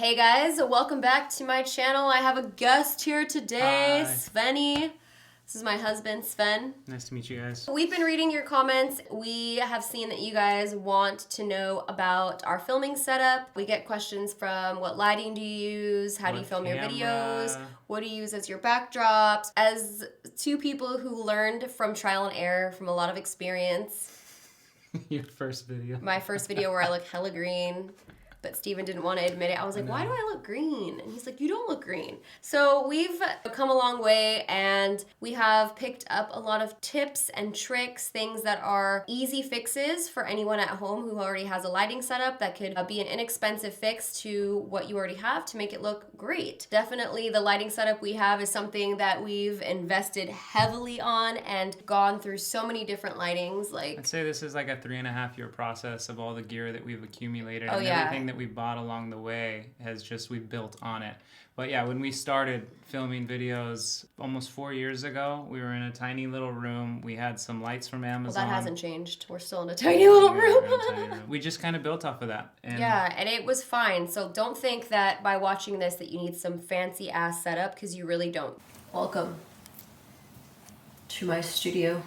Hey guys, welcome back to my channel. I have a guest here today, Vanity. This is my husband, Sven. Nice to meet you guys. We've been reading your comments. We have seen that you guys want to know about our filming setup. We get questions from what lighting do you use? How do you film your videos? What do you use as your backdrops? As two people who learned from trial and error, from a lot of experience. Your first video. My first video where I look hella green. But Steven didn't want to admit it. I was like, why do I look green? And he's like, you don't look green. So we've come a long way, and we have picked up a lot of tips and tricks, things that are easy fixes for anyone at home who already has a lighting setup that could be an inexpensive fix to what you already have to make it look great. Definitely the lighting setup we have is something that we've invested heavily on and gone through so many different lightings. I'd say this is like a 3.5-year process of all the gear that we've accumulated and everything that we bought along the way we've built on it. But yeah, when we started filming videos almost 4 years ago, we were in a tiny little room. We had some lights from Amazon. Well, that hasn't changed. We're still in a tiny little room. We just kind of built off of that. And it was fine. So don't think that by watching this that you need some fancy ass setup, because you really don't. Welcome to my studio.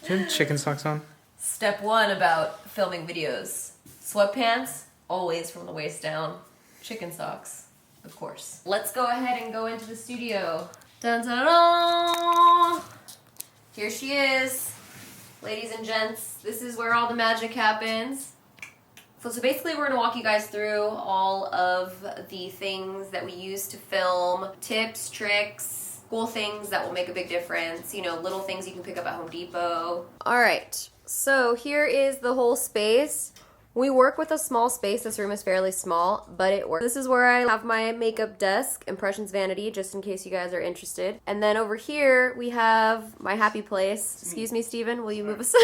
Do you have chicken socks on? Step one about filming videos. Sweatpants. Always from the waist down. Chicken socks, of course. Let's go ahead and go into the studio. Dun dun dun! Here she is. Ladies and gents, this is where all the magic happens. So basically we're gonna walk you guys through all of the things that we use to film. Tips, tricks, cool things that will make a big difference. You know, little things you can pick up at Home Depot. All right, so here is the whole space. We work with a small space. This room is fairly small, but it works. This is where I have my makeup desk, Impressions Vanity, just in case you guys are interested. And then over here, we have my happy place. Excuse me, Steven, will you move us?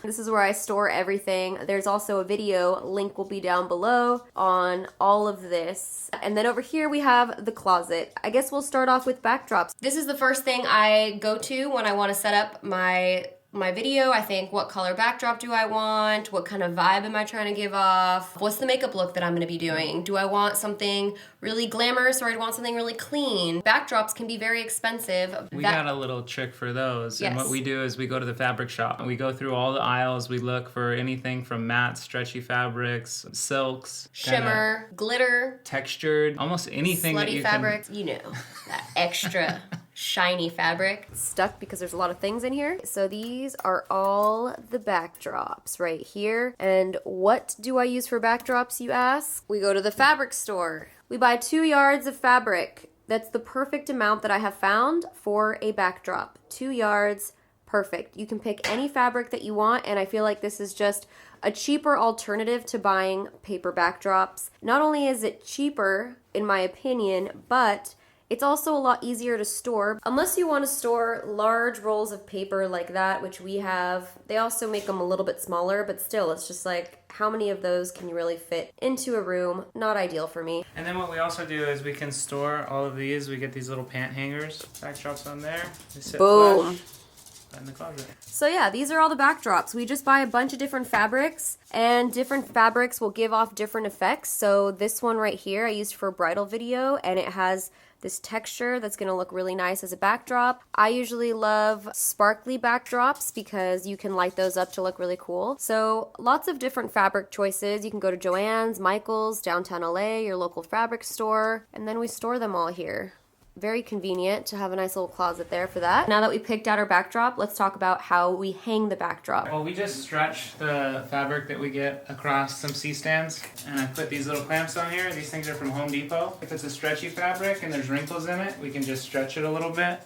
This is where I store everything. There's also a video, link will be down below, on all of this. And then over here we have the closet. I guess we'll start off with backdrops. This is the first thing I go to when I want to set up my video. I think, what color backdrop do I want? What kind of vibe am I trying to give off? What's the makeup look that I'm going to be doing? Do I want something really glamorous, or do I want something really clean? Backdrops can be very expensive. We got a little trick for those. Yes. And what we do is we go to the fabric shop and we go through all the aisles. We look for anything from matte, stretchy fabrics, silks, shimmer, glitter, textured, almost anything that you fabrics, you know, that extra shiny fabric. It's stuck because there's a lot of things in here. So these are all the backdrops right here. And what do I use for backdrops, you ask? We go to the fabric store. We buy 2 yards of fabric. That's the perfect amount that I have found for a backdrop. 2 yards, perfect. You can pick any fabric that you want, and I feel like this is just a cheaper alternative to buying paper backdrops. Not only is it cheaper, in my opinion, but it's also a lot easier to store. Unless you want to store large rolls of paper like that, which we have. They also make them a little bit smaller, but still, it's just like, how many of those can you really fit into a room? Not ideal for me. And then what we also do is we can store all of these. We get these little pant hangers, backdrops on there. They sit boom. Flush in the closet. So yeah, these are all the backdrops. We just buy a bunch of different fabrics, and different fabrics will give off different effects. So this one right here I used for a bridal video, and it has this texture that's gonna look really nice as a backdrop. I usually love sparkly backdrops because you can light those up to look really cool. So lots of different fabric choices. You can go to Joann's, Michael's, downtown LA, your local fabric store, and then we store them all here. Very convenient to have a nice little closet there for that. Now that we picked out our backdrop, let's talk about how we hang the backdrop. Well, we just stretch the fabric that we get across some C-stands, and I put these little clamps on here. These things are from Home Depot. If it's a stretchy fabric and there's wrinkles in it, we can just stretch it a little bit,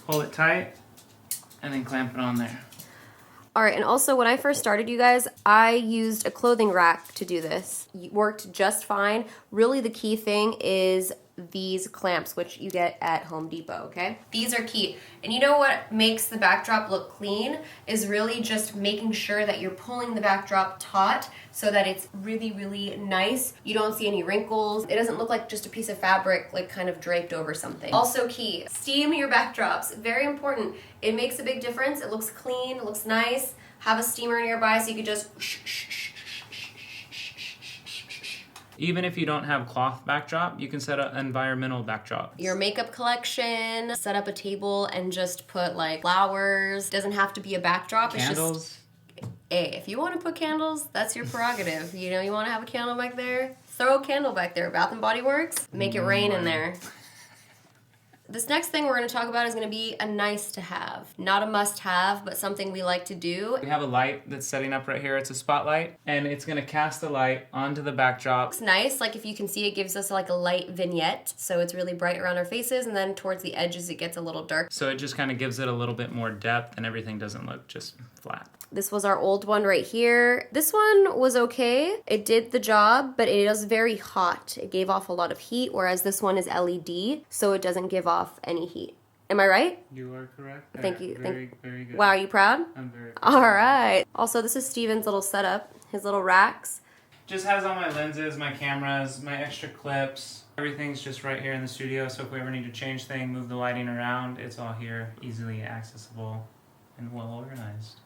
pull it tight, and then clamp it on there. All right, and also when I first started, you guys, I used a clothing rack to do this. It worked just fine. Really the key thing is these clamps, which you get at Home Depot, okay? These are key. And you know what makes the backdrop look clean is really just making sure that you're pulling the backdrop taut so that it's really, really nice. You don't see any wrinkles. It doesn't look like just a piece of fabric like kind of draped over something. Also key, steam your backdrops. Very important. It makes a big difference. It looks clean, it looks nice. Have a steamer nearby so you could just Even if you don't have cloth backdrop, you can set an environmental backdrop. Your makeup collection, set up a table and just put like flowers. Doesn't have to be a backdrop. Candles. It's just, hey, if you want to put candles, that's your prerogative. You know, you want to have a candle back there, throw a candle back there. Bath and Body Works, make it rain in there. This next thing we're going to talk about is going to be a nice to have. Not a must have, but something we like to do. We have a light that's setting up right here. It's a spotlight, and it's going to cast the light onto the backdrop. It's nice, like if you can see, it gives us like a light vignette, so it's really bright around our faces, and then towards the edges it gets a little dark. So it just kind of gives it a little bit more depth, and everything doesn't look just flat. This was our old one right here. This one was okay. It did the job, but it was very hot. It gave off a lot of heat, whereas this one is LED, so it doesn't give off any heat. Am I right? You are correct. Thank you. Very good. Wow, are you proud? I'm very proud. All right. Also, this is Steven's little setup, his little racks. Just has all my lenses, my cameras, my extra clips. Everything's just right here in the studio, so if we ever need to change things, move the lighting around, it's all here, easily accessible and well organized.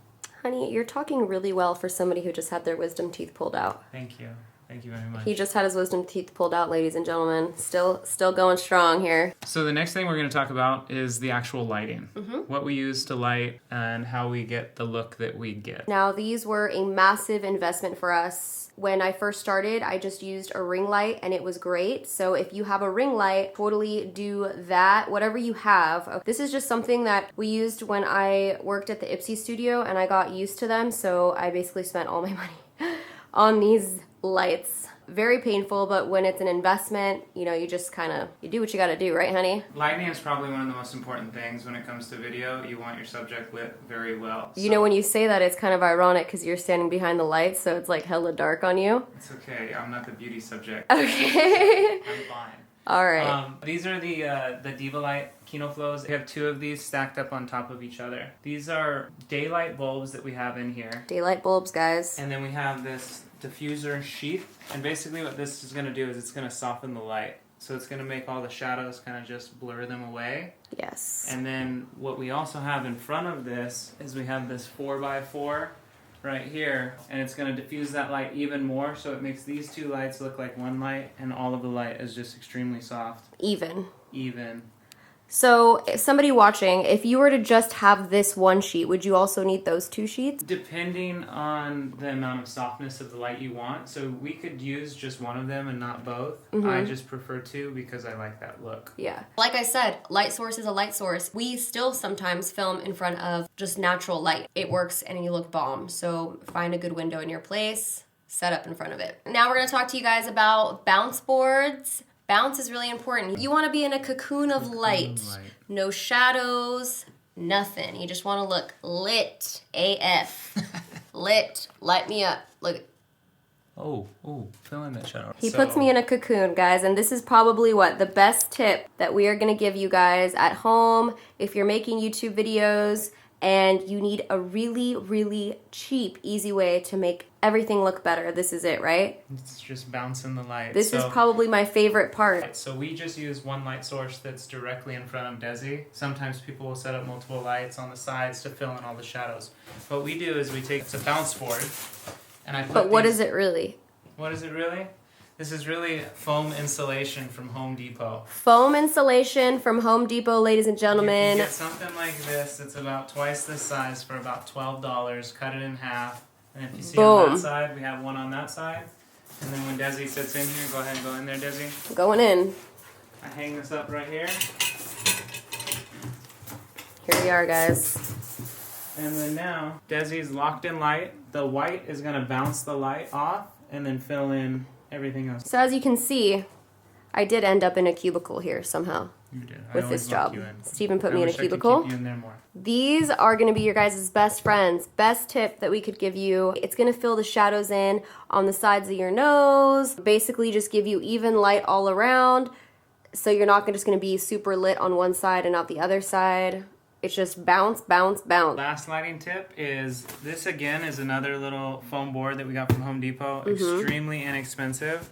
Honey, you're talking really well for somebody who just had their wisdom teeth pulled out. Thank you. Thank you very much. He just had his wisdom teeth pulled out, ladies and gentlemen. Still going strong here. So the next thing we're going to talk about is the actual lighting. What we use to light and how we get the look that we get. Now, these were a massive investment for us. When I first started, I just used a ring light and it was great. So if you have a ring light, totally do that, whatever you have. This is just something that we used when I worked at the Ipsy studio and I got used to them. So I basically spent all my money on these lights. Very painful, but when it's an investment, you know, you just kind of, you do what you got to do, right, honey? Lighting is probably one of the most important things when it comes to video. You want your subject lit very well. You know, when you say that, it's kind of ironic because you're standing behind the lights, so it's like hella dark on you. It's okay. I'm not the beauty subject. Okay. I'm fine. All right. These are the Diva Light Kino Flows. We have two of these stacked up on top of each other. These are daylight bulbs that we have in here. Daylight bulbs, guys. And then we have this diffuser sheath. And basically what this is going to do is it's going to soften the light. So it's going to make all the shadows kind of just blur them away. Yes. And then what we also have in front of this is we have this 4x4 right here, and it's going to diffuse that light even more, so it makes these two lights look like one light, and all of the light is just extremely soft. Even. So, somebody watching, if you were to just have this one sheet, would you also need those two sheets? Depending on the amount of softness of the light you want. So we could use just one of them and not both. I just prefer two because I like that look. Yeah. Like I said, light source is a light source. We still sometimes film in front of just natural light. It works and you look bomb. So find a good window in your place, set up in front of it. Now we're going to talk to you guys about bounce boards. Bounce is really important. You want to be in a cocoon of light. No shadows, nothing. You just want to look lit AF. Lit. Light me up. Look. Oh, fill in that shadow. He puts me in a cocoon, guys, and this is probably the best tip that we are going to give you guys at home if you're making YouTube videos and you need a really, really cheap, easy way to make everything look better. This is it, right? It's just bouncing the light. This is probably my favorite part. So we just use one light source that's directly in front of Desi. Sometimes people will set up multiple lights on the sides to fill in all the shadows. What we do is we take a bounce board, and I put But what is it really? What is it really? This is really foam insulation from Home Depot. Foam insulation from Home Depot, ladies and gentlemen. You can get something like this. It's about twice this size for about $12. Cut it in half. And if you see on that side, we have one on that side. And then when Desi sits in here, go ahead and go in there, Desi. Going in. I hang this up right here. Here we are, guys. And then now, Desi's locked in light. The white is going to bounce the light off and then fill in everything else. So as you can see, I did end up in a cubicle here somehow. You did. With this job. Steven put me in a I could cubicle. keep you in there more. These are going to be your guys' best friends. Best tip that we could give you. It's going to fill the shadows in on the sides of your nose. Basically just give you even light all around. So you're not just going to be super lit on one side and not the other side. It's just bounce, bounce, bounce. Last lighting tip is, this again is another little foam board that we got from Home Depot. Extremely inexpensive.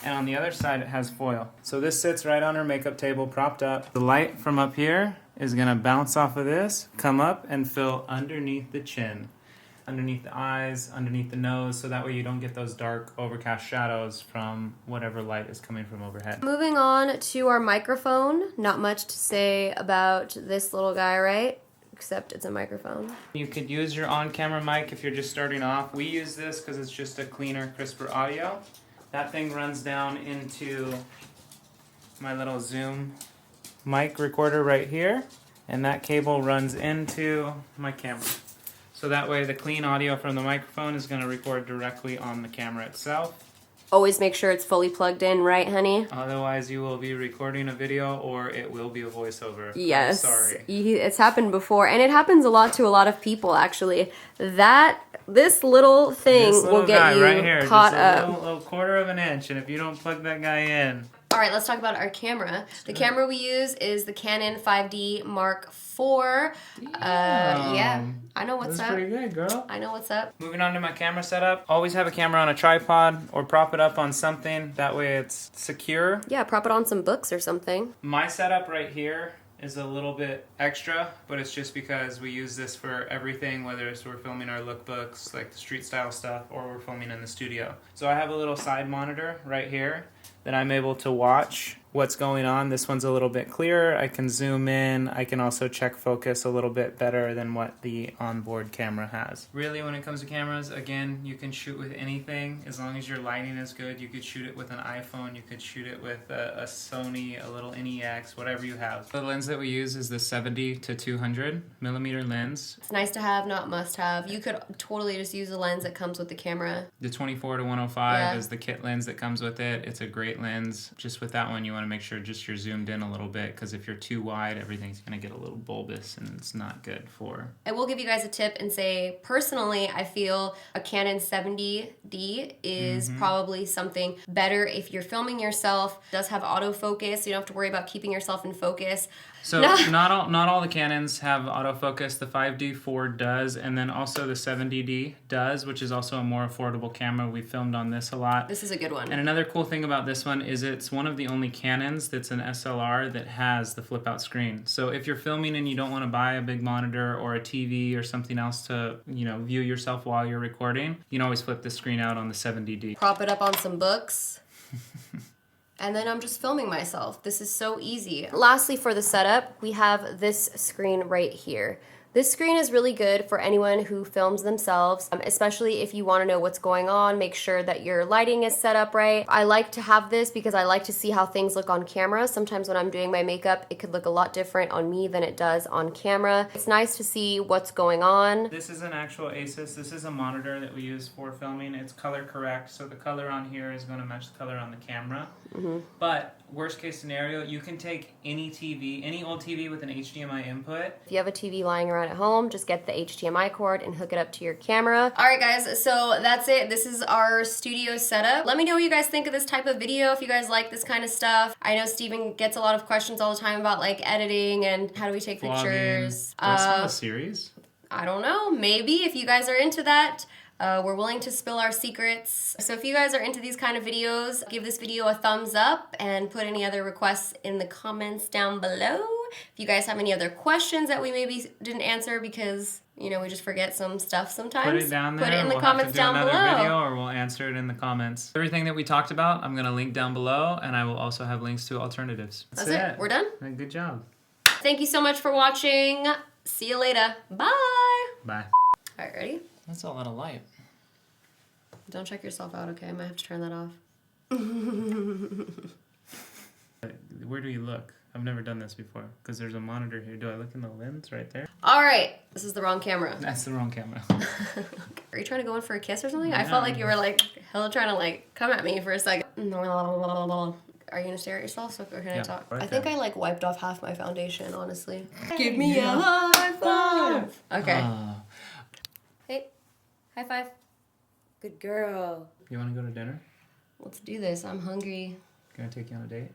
And on the other side it has foil. So this sits right on our makeup table propped up. The light from up here is going to bounce off of this, come up and fill underneath the chin. underneath the eyes, underneath the nose, so that way you don't get those dark overcast shadows from whatever light is coming from overhead. Moving on to our microphone. Not much to say about this little guy, right? Except it's a microphone. You could use your on-camera mic if you're just starting off. We use this because it's just a cleaner, crisper audio. That thing runs down into my little Zoom mic recorder right here, and that cable runs into my camera. So that way the clean audio from the microphone is going to record directly on the camera itself. Always make sure it's fully plugged in, right, honey? Otherwise, you will be recording a video or it will be a voiceover. Yes. I'm sorry. It's happened before, and it happens a lot to a lot of people, actually. This little thing will get you right here, caught just up. A little quarter of an inch, and if you don't plug that guy in. All right, let's talk about our camera. The camera we use is the Canon 5D Mark IV. Yeah, I know what's up. That's pretty good, girl. I know what's up. Moving on to my camera setup. Always have a camera on a tripod or prop it up on something. That way it's secure. Yeah, prop it on some books or something. My setup right here is a little bit extra, but it's just because we use this for everything, whether it's we're filming our lookbooks, like the street style stuff, or we're filming in the studio. So I have a little side monitor right here that I'm able to watch what's going on. This one's a little bit clearer. I can zoom in. I can also check focus a little bit better than what the onboard camera has. Really, when it comes to cameras, again, you can shoot with anything as long as your lighting is good. You could shoot it with an iPhone. You could shoot it with a Sony, a little NEX, whatever you have. The lens that we use is the 70 to 200 millimeter lens. It's nice to have, not must have. You could totally just use a lens that comes with the camera. The 24 to 105 is the kit lens that comes with it. It's a great lens. Just with that one, you want to make sure just you're zoomed in a little bit, because if you're too wide, everything's going to get a little bulbous and it's not good for... I will give you guys a tip and say, personally, I feel a Canon 70D is probably something better if you're filming yourself. It does have autofocus, so you don't have to worry about keeping yourself in focus. So not all the Canons have autofocus. The 5D4 does, and then also the 70D does, which is also a more affordable camera. We filmed on this a lot. This is a good one. And another cool thing about this one is it's one of the only Canons that's an SLR that has the flip out screen. So if you're filming and you don't want to buy a big monitor or a TV or something else to, view yourself while you're recording, you can always flip the screen out on the 70D. Prop it up on some books. And then I'm just filming myself. This is so easy. Lastly, for the setup, we have this screen right here. This screen is really good for anyone who films themselves, especially if you want to know what's going on, make sure that your lighting is set up right. I like to have this because I like to see how things look on camera. Sometimes when I'm doing my makeup, it could look a lot different on me than it does on camera. It's nice to see what's going on. This is an actual Asus. This is a monitor that we use for filming. It's color correct, so the color on here is going to match the color on the camera. But worst case scenario, you can take any TV, any old TV with an HDMI input. If you have a TV lying around at home, just get the HDMI cord and hook it up to your camera. All right, guys, so that's it. This is our studio setup. Let me know what you guys think of this type of video, if you guys like this kind of stuff. I know Steven gets a lot of questions all the time about like editing and how do we take pictures. That's not a series? I don't know, maybe if you guys are into that. We're willing to spill our secrets. So if you guys are into these kind of videos, give this video a thumbs up and put any other requests in the comments down below. If you guys have any other questions that we maybe didn't answer because, we just forget some stuff sometimes. Put it down there. Put it in the comments down below. We'll have to do another video or we'll answer it in the comments. Everything that we talked about, I'm going to link down below, and I will also have links to alternatives. That's it. We're done? Good job. Thank you so much for watching. See you later. Bye. Bye. All right, ready? That's a lot of light. Don't check yourself out, okay? I might have to turn that off. Where do you look? I've never done this before because there's a monitor here. Do I look in the lens right there? All right. This is the wrong camera. That's the wrong camera. Are you trying to go in for a kiss or something? Yeah. I felt like you were like hella trying to like come at me for a second. Are you gonna stare at yourself? Or can I talk? Right I think I like wiped off half my foundation, honestly. Give me a high five. Okay. Hey, high five. Good girl. You want to go to dinner? Let's do this. I'm hungry. Can I take you on a date?